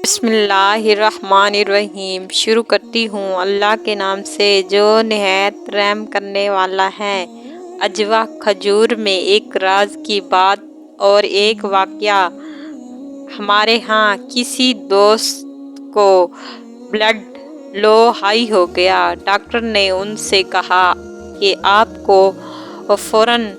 بسم اللہ الرحمن الرحیم۔ شروع کرتی ہوں اللہ کے نام سے جو نہایت رحم کرنے والا ہے۔ اجوا کھجور میں ایک راز کی بات اور ایک واقعہ۔ ہمارے ہاں کسی دوست کو بلڈ لو ہائی ہو گیا۔ ڈاکٹر نے ان سے کہا کہ آپ کو فوراً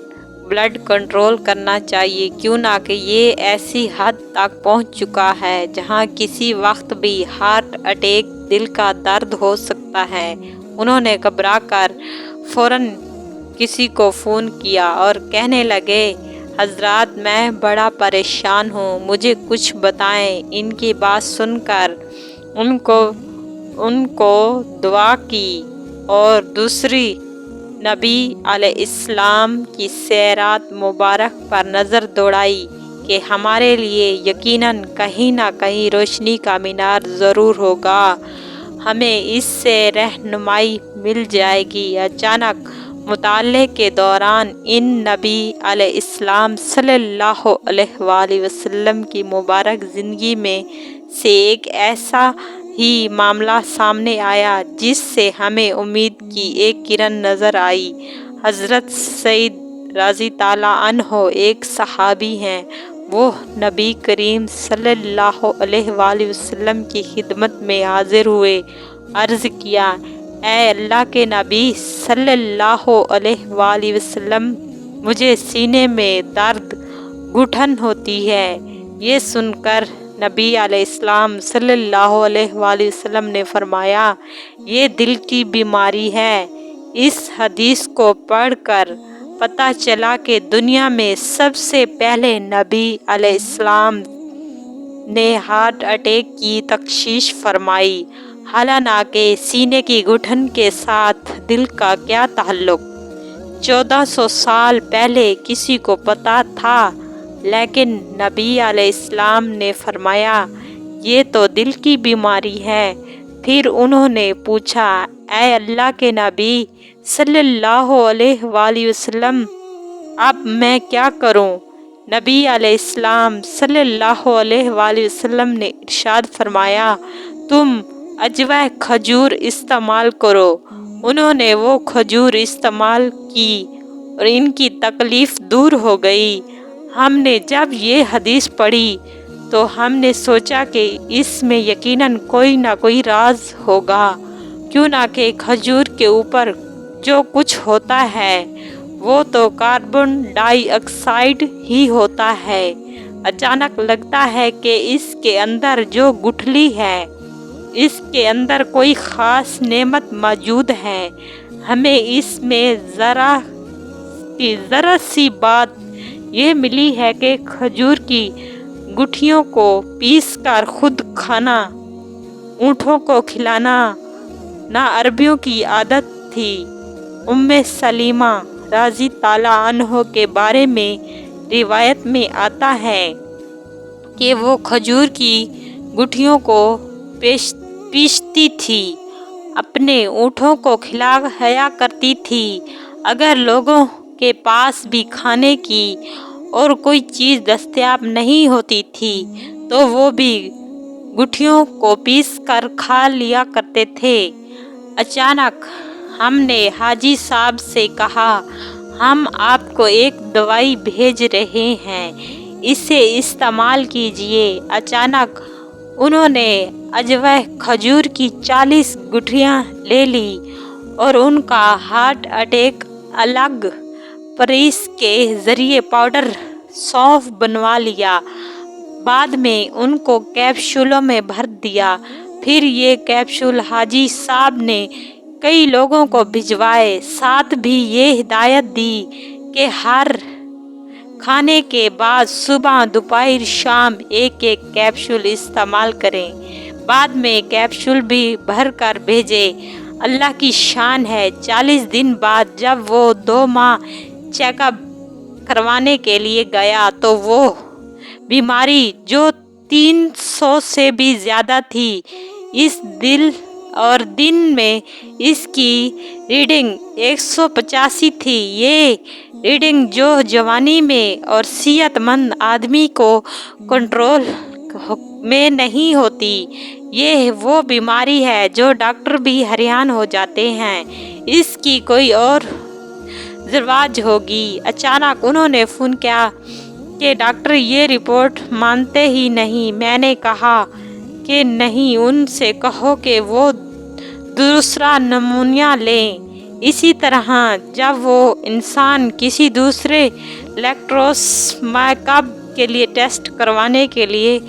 بلڈ کنٹرول کرنا چاہیے، کیوں نہ کہ یہ ایسی حد تک پہنچ چکا ہے جہاں کسی وقت بھی ہارٹ اٹیک، دل کا درد ہو سکتا ہے۔ انہوں نے گھبرا کر فوراً کسی کو فون کیا اور کہنے لگے، حضرات میں بڑا پریشان ہوں، مجھے کچھ بتائیں۔ ان کی بات سن کر ان کو دعا کی اور دوسری نبی علیہ السلام کی سیرات مبارک پر نظر دوڑائی کہ ہمارے لیے یقیناً کہیں نہ کہیں روشنی کا مینار ضرور ہوگا، ہمیں اس سے رہنمائی مل جائے گی۔ اچانک مطالعے کے دوران ان نبی علیہ السلام صلی اللہ علیہ وآلہ وسلم کی مبارک زندگی میں سے ایک ایسا ہی معاملہ سامنے آیا جس سے ہمیں امید کی ایک کرن نظر آئی۔ حضرت سعید رضی اللہ عنہ ایک صحابی ہیں۔ وہ نبی کریم صلی اللہ علیہ وآلہ وسلم کی خدمت میں حاضر ہوئے، عرض کیا، اے اللہ کے نبی صلی اللہ علیہ وآلہ وسلم، مجھے سینے میں درد، گھٹن ہوتی ہے۔ یہ سن کر نبی علیہ السلام صلی اللہ علیہ وآلہ وسلم نے فرمایا، یہ دل کی بیماری ہے۔ اس حدیث کو پڑھ کر پتہ چلا کہ دنیا میں سب سے پہلے نبی علیہ السلام نے ہارٹ اٹیک کی تشخیص فرمائی، حالانکہ سینے کی گھٹن کے ساتھ دل کا کیا تعلق؟ 1400 سال پہلے کسی کو پتہ تھا، لیکن نبی علیہ السلام نے فرمایا، یہ تو دل کی بیماری ہے۔ پھر انہوں نے پوچھا، اے اللہ کے نبی صلی اللہ علیہ وآلہ وسلم، اب میں کیا کروں؟ نبی علیہ السلام صلی اللہ علیہ وآلہ وسلم نے ارشاد فرمایا، تم اجوا کھجور استعمال کرو۔ انہوں نے وہ کھجور استعمال کی اور ان کی تکلیف دور ہو گئی۔ ہم نے جب یہ حدیث پڑھی تو ہم نے سوچا کہ اس میں یقیناً کوئی نہ کوئی راز ہوگا، کیوں نہ کہ کھجور کے اوپر جو کچھ ہوتا ہے وہ تو کاربن ڈائی آکسائیڈ ہی ہوتا ہے۔ اچانک لگتا ہے کہ اس کے اندر جو گٹھلی ہے، اس کے اندر کوئی خاص نعمت موجود ہے۔ ہمیں اس میں ذرا سی بات یہ ملی ہے کہ کھجور کی گٹھلیوں کو پیس کر خود کھانا، اونٹوں کو کھلانا نہ عربیوں کی عادت تھی۔ ام سلمہ رضی اللہ عنہ کے بارے میں روایت میں آتا ہے کہ وہ کھجور کی گٹھلیوں کو پیستی تھی، اپنے اونٹوں کو کھلایا کرتی تھی۔ اگر لوگوں کے پاس بھی کھانے کی اور کوئی چیز دستیاب نہیں ہوتی تھی تو وہ بھی گٹھلیوں کو پیس کر کھا لیا کرتے تھے۔ اچانک ہم نے حاجی صاحب سے کہا، ہم آپ کو ایک دوائی بھیج رہے ہیں، اسے استعمال کیجیے۔ اچانک انہوں نے اجوا کھجور کی 40 گٹھلیاں لے لیں اور ان کا ہارٹ اٹیک الگ پریس کے ذریعے پاؤڈر سونف بنوا لیا۔ بعد میں ان کو کیپسولوں میں بھر دیا۔ پھر یہ کیپسول حاجی صاحب نے کئی لوگوں کو بھجوائے، ساتھ بھی یہ ہدایت دی کہ ہر کھانے کے بعد صبح، دوپہر، شام ایک ایک کیپسول استعمال کریں۔ بعد میں کیپسول بھی بھر کر بھیجے۔ اللہ کی شان ہے، 40 دن بعد جب وہ 2 ماہ چیک اپ کروانے کے لیے گیا تو وہ بیماری جو 300 سے بھی زیادہ تھی، اس دن میں اس کی ریڈنگ 185 تھی۔ یہ ریڈنگ جو جوانی میں اور صحت مند آدمی کو کنٹرول میں نہیں ہوتی۔ یہ وہ بیماری ہے جو ڈاکٹر بھی حیران ہو جاتے ہیں، اس کی کوئی اور وجہ ہوگی۔ اچانک انہوں نے فون کیا کہ ڈاکٹر یہ رپورٹ مانتے ہی نہیں۔ میں نے کہا کہ نہیں، ان سے کہو کہ وہ دوسرا نمونہ لیں۔ اسی طرح جب وہ انسان کسی دوسرے لیپروسکوپی کے لیے ٹیسٹ کروانے کے لیے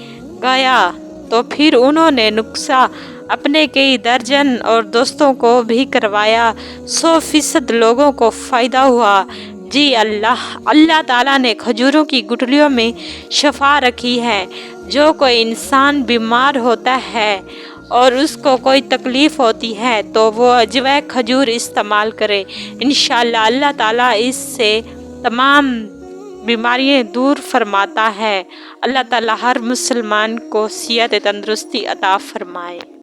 گیا تو پھر انہوں نے نسخہ اپنے کئی درجن اور دوستوں کو بھی کروایا۔ 100% لوگوں کو فائدہ ہوا۔ جی اللہ تعالیٰ نے کھجوروں کی گٹھلیوں میں شفا رکھی ہے۔ جو کوئی انسان بیمار ہوتا ہے اور اس کو کوئی تکلیف ہوتی ہے تو وہ اجوائے کھجور استعمال کرے، انشاءاللہ اللہ تعالیٰ اس سے تمام بیماریاں دور فرماتا ہے۔ اللہ تعالیٰ ہر مسلمان کو صحت تندرستی عطا فرمائے۔